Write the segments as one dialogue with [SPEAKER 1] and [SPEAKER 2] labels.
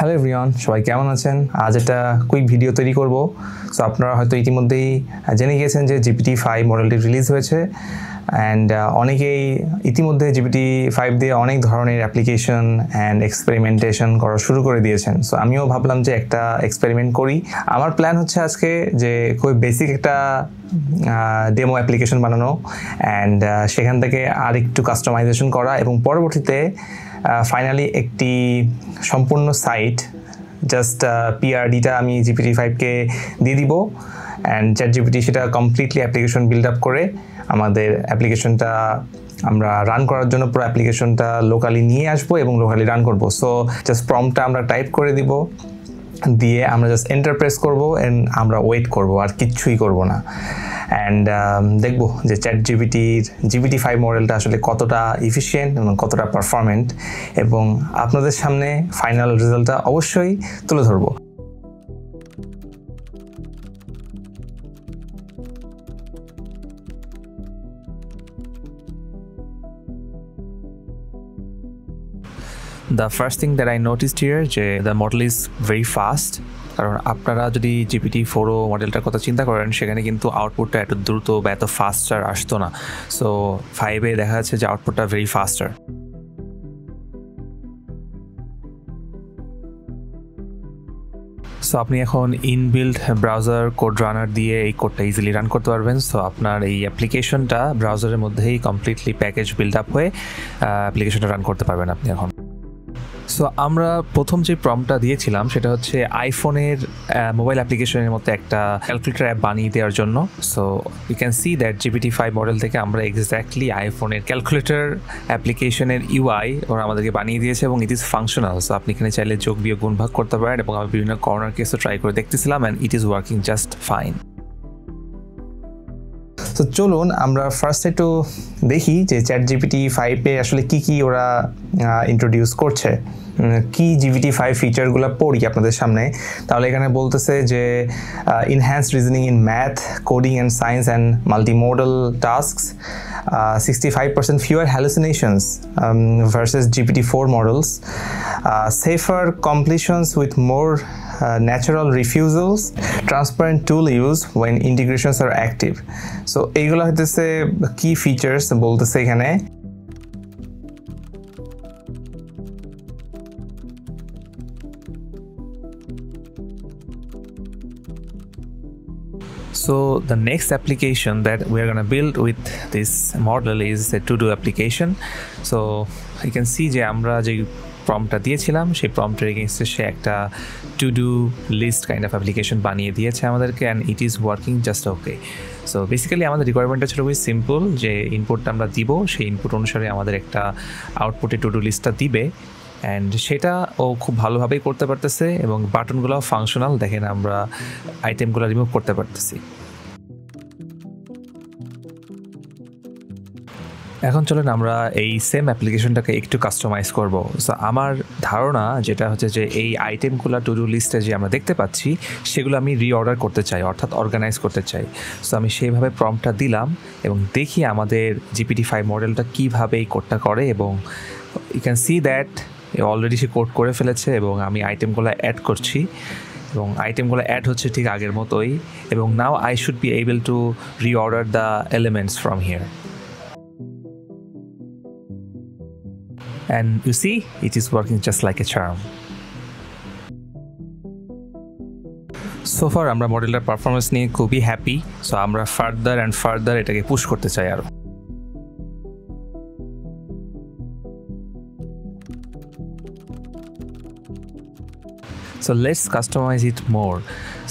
[SPEAKER 1] Hello everyone, সবাই কেমন আছেন? আজ একটা কুইক ভিডিও তৈরি করব। সো আপনারা হয়তো ইতিমধ্যেই জেনে গিয়েছেন যে GPT-5 মডেলটি রিলিজ হয়েছে অ্যান্ড অনেকেই ইতিমধ্যে GPT-5 দিয়ে অনেক ধরনের অ্যাপ্লিকেশন অ্যান্ড এক্সপেরিমেন্টেশন করা শুরু করে দিয়েছেন। সো আমিও ভাবলাম যে একটা এক্সপেরিমেন্ট করি। আমার প্ল্যান হচ্ছে আজকে যে খুব বেসিক একটা ডেমো অ্যাপ্লিকেশন বানানো অ্যান্ড সেখান থেকে আর একটু কাস্টমাইজেশন করা এবং পরবর্তীতে ফাইনালি একটি সম্পূর্ণ সাইট জাস্ট PRDটা আমি GPT-5কে দিয়ে দিব অ্যান্ড ChatGPT সেটা কমপ্লিটলি অ্যাপ্লিকেশন বিল্ড আপ করে আমাদের অ্যাপ্লিকেশনটা আমরা রান করার জন্য পুরো অ্যাপ্লিকেশনটা লোকালি নিয়ে আসবো এবং লোকালি রান করব। সো জাস্ট প্রম্পটটা আমরা টাইপ করে দিব, দিয়ে আমরা জাস্ট এন্টার প্রেস করবো অ্যান্ড আমরা ওয়েট করব, আর কিচ্ছুই করব না। অ্যান্ড দেখবো যে ChatGPTর GPT-5 মডেলটা আসলে কতটা ইফিশিয়েন্ট এবং কতটা পারফরমেন্ট, এবং আপনাদের সামনে ফাইনাল রেজাল্টটা অবশ্যই তুলে ধরবো। The first thing that I noticed here যে the model is very fast, কারণ আপনারা যদি GPT-4 মডেলটার কথা চিন্তা করেন সেখানে কিন্তু আউটপুটটা এত দ্রুত বা এত ফাস্টার আসতো না। সো 5-এ দেখা যাচ্ছে যে আউটপুটটা ভেরি ফাস্টার। সো আপনি এখন ইনবিল্ড ব্রাউজার কোড রানার দিয়ে এই কোডটা ইজিলি রান করতে পারবেন। সো আপনার এই অ্যাপ্লিকেশনটা ব্রাউজারের মধ্যেই কমপ্লিটলি প্যাকেজ বিল্ড আপ হয়ে অ্যাপ্লিকেশনটা রান করতে পারবেন আপনি এখন। সো আমরা প্রথম যে প্রম্পটটা দিয়েছিলাম সেটা হচ্ছে আইফোনের মোবাইল অ্যাপ্লিকেশনের মতো একটা ক্যালকুলেটর অ্যাপ বানিয়ে দেওয়ার জন্য। So you can see that GPT-5 model থেকে আমরা এক্স্যাক্টলি আইফোনের ক্যালকুলেটর অ্যাপ্লিকেশনের UI ওরা আমাদেরকে বানিয়ে দিয়েছে এবং ইট ইজ ফাংশনাল। সো আপনি এখানে চাইলে যোগ বিয়োগ গুণ ভাগ করতে পারেন, এবং আমি বিভিন্ন কর্নার কেসও ট্রাই করে দেখতেছিলাম and it is working just fine. তো চলুন আমরা ফার্স্ট একটু দেখি যে ChatGPT-5-এ আসলে কি ওরা ইন্ট্রোডিউস করছে, কি GPT-5 ফিচারগুলো পড়ি আপনাদের সামনে। তাহলে এখানে বলতেছে যে enhanced reasoning in math, coding and science and multimodal tasks, 65% fewer hallucinations versus GPT-4 models, safer completions with more natural refusals, transparent tool use when integrations are active. So এইগুলো হইতেছে কি ফিচার্স বলতেছে এখানে। So the next application that we are going to build with this model is a to-do application. So you can see যে আমরা যে প্রম্পটটা দিয়েছিলাম সেই প্রম্পটের এগেইনস্টে সে একটা to do list kind of application বানিয়ে দিয়েছে আমাদেরকে, and it is working just okay. So basically আমাদের রিকোয়ারমেন্টটা ছিল খুবই সিম্পল, যে ইনপুটটা আমরা দিব, সেই ইনপুট অনুসারে আমাদের একটা আউটপুটে টু ডু লিস্টটা দিবে, অ্যান্ড সেটা ও খুব ভালোভাবেই করতে পারতেছে এবং বাটনগুলো ফাংশনাল। দেখেন আমরা আইটেমগুলো রিমুভ করতে পারতেছি। এখন চলেন আমরা এই সেম অ্যাপ্লিকেশনটাকে একটু কাস্টমাইজ করব। সো আমার ধারণা যেটা হচ্ছে যে এই আইটেমগুলো টু ডু লিস্টে যে আমরা দেখতে পাচ্ছি সেগুলো আমি রিঅর্ডার করতে চাই, অর্থাৎ অর্গানাইজ করতে চাই। সো আমি সেইভাবে প্রম্পটটা দিলাম এবং দেখি আমাদের GPT-5 মডেলটা কীভাবে এই কোডটা করে, এবং you can see that already সে কোড করে ফেলেছে এবং আমি আইটেমগুলো অ্যাড করছি এবং আইটেমগুলো অ্যাড হচ্ছে ঠিক আগের মতোই, এবং now I should be able to reorder the elements from here. And you see, it is working just like a charm. So far আমরা মডেলটার পারফরমেন্স নিয়ে খুবই হ্যাপি। সো আমরা ফার্দার অ্যান্ড ফার্দার এটাকে পুশ করতে চাই আরও। So let's customise it more.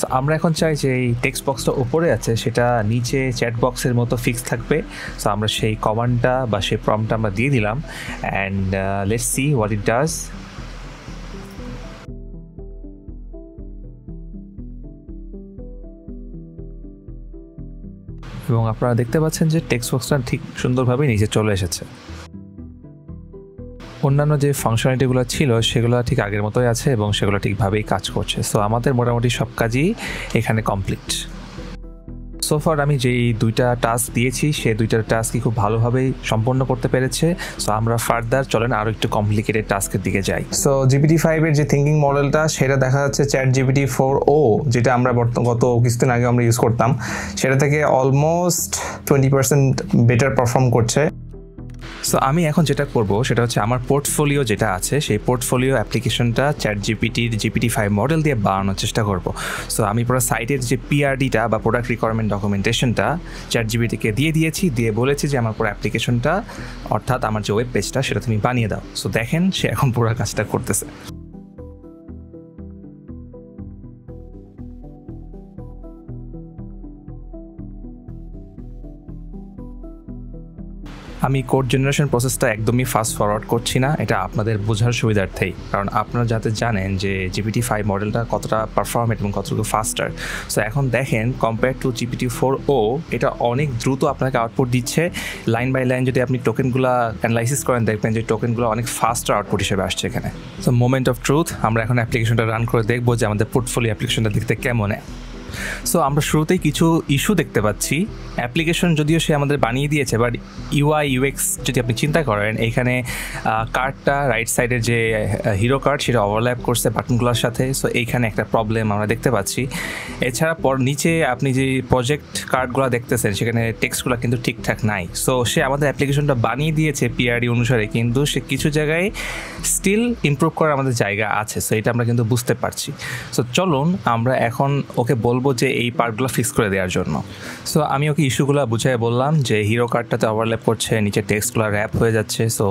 [SPEAKER 1] So আমরা এখন চাই যে এই টেক্সট বক্সটা উপরে আছে সেটা নিচে চ্যাট বক্সের মতো ফিক্স থাকবে। সো আমরা সেই কমান্ডটা বা সেই প্রম্পটটা আমরা দিয়ে দিলাম, and let's see what it does. এবং আপনারা দেখতে পাচ্ছেন যে টেক্সট বক্সটা ঠিক সুন্দরভাবে নিচে চলে এসেছে। অন্যান্য যে ফাংশনালিটিগুলো ছিল সেগুলো ঠিক আগের মতোই আছে এবং সেগুলো ঠিকভাবেই কাজ করছে। সো আমাদের মোটামুটি সব কাজই এখানে কমপ্লিট। সোফার আমি যেই দুইটা টাস্ক দিয়েছি সেই দুইটা টাস্কই খুব ভালোভাবেই সম্পন্ন করতে পেরেছে। সো আমরা ফার্দার চলেন আরও একটু কমপ্লিকেটেড টাস্কের দিকে যাই। সো GPT-5 এর যে থিঙ্কিং মডেলটা সেটা দেখা যাচ্ছে ChatGPT-4o, যেটা আমরা গত কিছুদিন আগে আমরা ইউজ করতাম, সেটা থেকে অলমোস্ট 20% বেটার পারফর্ম করছে। সো আমি এখন যেটা করব সেটা হচ্ছে আমার পোর্টফোলিও যেটা আছে সেই পোর্টফোলিও অ্যাপ্লিকেশনটা ChatGPT-র GPT-5 মডেল দিয়ে বানানোর চেষ্টা করব। সো আমি পুরো সাইটের যে PRDটা বা প্রোডাক্ট রিকোয়ারমেন্ট ডকুমেন্টেশনটা ChatGPT-কে দিয়ে বলেছি যে আমার পুরো অ্যাপ্লিকেশনটা অর্থাৎ আমার যে ওয়েব পেজটা সেটা তুমি বানিয়ে দাও। সো দেখেন সে এখন পুরো কাজটা করতেছে। আমি কোড জেনারেশন প্রসেসটা একদমই ফাস্ট ফরওয়ার্ড করছি না, এটা আপনাদের বোঝার সুবিধার্থেই, কারণ আপনারা যাতে জানেন যে GPT-5 মডেলটা কতটা পারফরমেন্ট এবং কতটুকু ফাস্টার। সো এখন দেখেন কম্পেয়ার টু GPT-4o এটা অনেক দ্রুত আপনাকে আউটপুট দিচ্ছে। লাইন বাই লাইন যদি আপনি টোকেনগুলো অ্যানালাইসিস করেন দেখবেন যে টোকেনগুলো অনেক ফাস্টার আউটপুট হিসেবে আসছে এখানে। সো মোমেন্ট অফ ট্রুথ, আমরা এখন অ্যাপ্লিকেশনটা রান করে দেখবো যে আমাদের পোর্টফোলিও অ্যাপ্লিকেশনটা দেখতে কেমন। সো আমরা শুরুতেই কিছু ইস্যু দেখতে পাচ্ছি। অ্যাপ্লিকেশন যদিও সে আমাদের বানিয়ে দিয়েছে, বাট UI UX যদি আপনি চিন্তা করেন এইখানে কার্ডটা রাইট সাইডের যে হিরো কার্ড সেটা ওভারল্যাপ করছে বাটনগুলোর সাথে। সো এইখানে একটা প্রবলেম আমরা দেখতে পাচ্ছি। এছাড়া নিচে আপনি যে প্রজেক্ট কার্ডগুলো দেখতেছেন সেখানে টেক্সটগুলো কিন্তু ঠিকঠাক নাই। সো সে আমাদের অ্যাপ্লিকেশনটা বানিয়ে দিয়েছে PRD অনুসারে, কিন্তু সে কিছু জায়গায় স্টিল ইমপ্রুভ করার আমাদের জায়গা আছে। সো এটা আমরা কিন্তু বুঝতে পারছি। সো চলুন আমরা এখন ওকে বলবো যে এই পার্টগুলো ফিক্স করে দেওয়ার জন্য। সো আমি ওকে ইস্যুগুলো বুঝাই বললাম যে হিরো কার্ডটাতে ওভারল্যাপ করছে, নিচে টেক্সটগুলো র্যাপ হয়ে যাচ্ছে। সো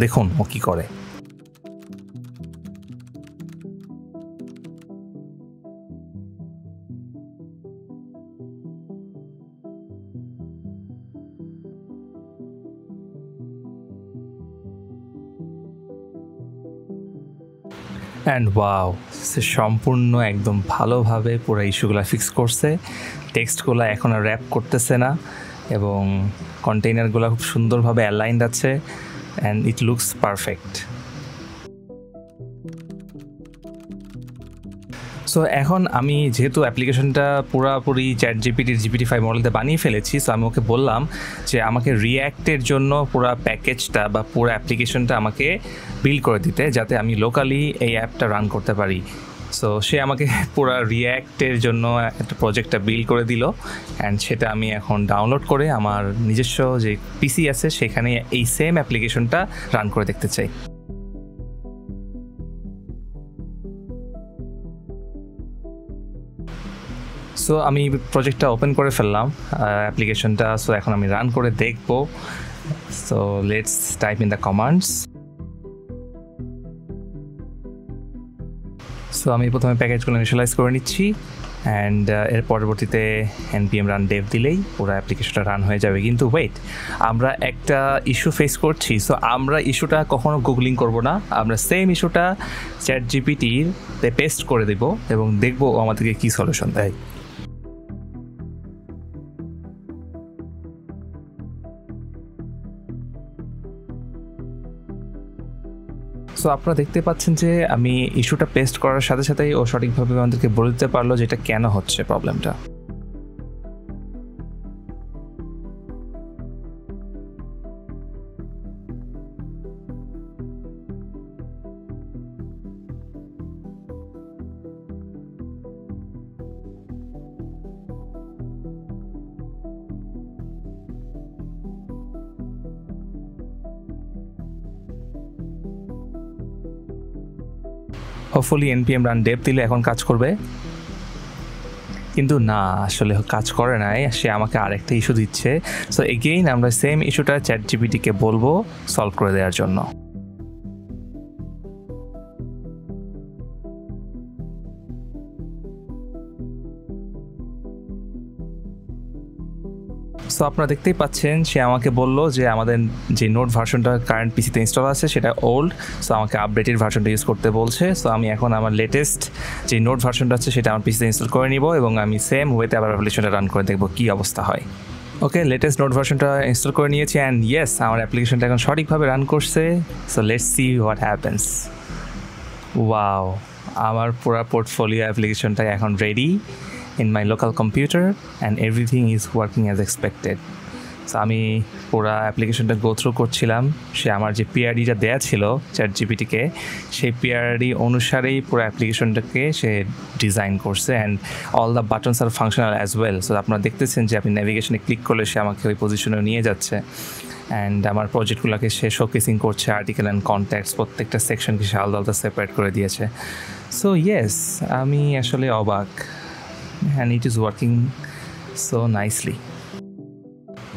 [SPEAKER 1] দেখুন ও কী করে। অ্যান্ড ওয়াও, সে সম্পূর্ণ একদম ভালোভাবে পুরো ইস্যুগুলো ফিক্স করছে। টেক্সটগুলো এখন আর র্যাপ করতেছে না এবং কন্টেইনারগুলো খুব সুন্দরভাবে অ্যালাইন্ড আছে and it looks perfect. So এখন আমি যেহেতু অ্যাপ্লিকেশনটা পুরোপুরি ChatGPT-র GPT-5 মডেলতে বানিয়ে ফেলেছি, সো আমি ওকে বললাম যে আমাকে রিয়্যাক্টের জন্য পুরো প্যাকেজটা বা পুরো অ্যাপ্লিকেশনটা আমাকে বিল্ড করে দিতে, যাতে আমি লোকালি এই অ্যাপটা রান করতে পারি। সো সে আমাকে পুরো রিয়্যাক্টের জন্য একটা প্রজেক্টটা বিল্ড করে দিল অ্যান্ড সেটা আমি এখন ডাউনলোড করে আমার নিজস্ব যে PC আছে সেখানে এই সেম অ্যাপ্লিকেশনটা রান করে দেখতে চাই। সো আমি প্রজেক্টটা ওপেন করে ফেললাম অ্যাপ্লিকেশনটা। সো এখন আমি রান করে দেখব। So let's type in the commands. So আমি প্রথমে প্যাকেজগুলো ইনিশিয়ালাইজ করে নিচ্ছি অ্যান্ড এর পরবর্তীতে npm run dev দিলেই পুরো অ্যাপ্লিকেশনটা রান হয়ে যাবে। কিন্তু ওয়েট, আমরা একটা ইস্যু ফেস করছি। সো আমরা ইস্যুটা কখনো গুগলিং করব না, আমরা সেম ইস্যুটা ChatGPT-তে পেস্ট করে দেব এবং দেখব ও আমাদেরকে কী সলিউশন দেয়। সো আপনারা দেখতে পাচ্ছেন যে আমি ইস্যুটা পেস্ট করার সাথে সাথেই ও সঠিকভাবে আমাদেরকে বলে দিতে পারলো যে এটা কেন হচ্ছে প্রবলেমটা। হোপফুলি npm run dev দিলে এখন কাজ করবে, কিন্তু না, আসলে কাজ করে নাই। সে আমাকে আরেকটা ইস্যু দিচ্ছে। সো এগেইন আমরা সেম ইস্যুটা ChatGPT-কে বলবো সলভ করে দেওয়ার জন্য। সো আপনারা দেখতেই পাচ্ছেন সে আমাকে বললো যে আমাদের যে নোট ভার্সনটা কারেন্ট পিসিতে ইনস্টল আছে সেটা ওল্ড। সো আমাকে আপডেটেড ভার্সনটা ইউজ করতে বলছে। সো আমি এখন আমার লেটেস্ট যে নোট ভার্সনটা আছে সেটা আমার পিসিতে ইনস্টল করে নিব এবং আমি সেম ওয়েতে আবার অ্যাপ্লিকেশনটা রান করে দেখবো কী অবস্থা হয়। ওকে, লেটেস্ট নোট ভার্সনটা ইনস্টল করে নিয়েছি অ্যান্ড ইয়েস, আমার অ্যাপ্লিকেশনটা এখন সঠিকভাবে রান করছে। So let's see what happens. Wow, আমার পুরো পোর্টফোলিও অ্যাপ্লিকেশনটা এখন ready in my local computer and everything is working as expected. So আমি পুরো অ্যাপ্লিকেশনটা গো থ্রু করছিলাম, সে আমার যে পিআরডিটা দেয়া ছিল চ্যাটজিপিটিকে, সেই পিআরডি অনুসারেই পুরো অ্যাপ্লিকেশনটাকে সে ডিজাইন করছে and all the buttons are functional as well. So আপনারা দেখতেছেন যে আপনি নেভিগেশনে ক্লিক করলে সে আমাকে ওই পজিশনে নিয়ে যাচ্ছে অ্যান্ড আমার প্রজেক্টগুলোকে সে শোকেসিং করছে, আর্টিকেল অ্যান্ড কন্ট্যাক্টস প্রত্যেকটা সেকশনকে সে আলাদা আলাদা সেপারেট করে দিয়েছে। সো ইয়েস, আমি আসলে অবাক and it is working so nicely.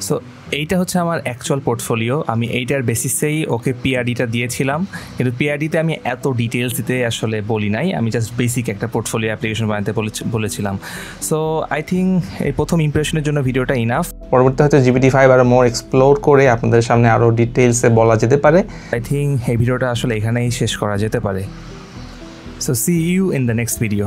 [SPEAKER 1] So এইটা হচ্ছে আমার অ্যাকচুয়াল পোর্টফোলিও। আমি এইটার বেসিসেই ওকে পিআরডিটা দিয়েছিলাম, কিন্তু পিআরডিতে আমি এত ডিটেলস দিতে আসলে বলি নাই, আমি জাস্ট বেসিক একটা পোর্টফোলিও অ্যাপ্লিকেশন বানাতে বলেছিলাম। সো আই থিঙ্ক এই প্রথম ইমপ্রেশনের জন্য ভিডিওটা ইনাফ। পরবর্তী হয়তো GPT-5 আরও মোর এক্সপ্লোর করে আপনাদের সামনে আরও ডিটেলসে বলা যেতে পারে। আই থিঙ্ক এই ভিডিওটা আসলে এখানেই শেষ করা যেতে পারে। So see you in the next video.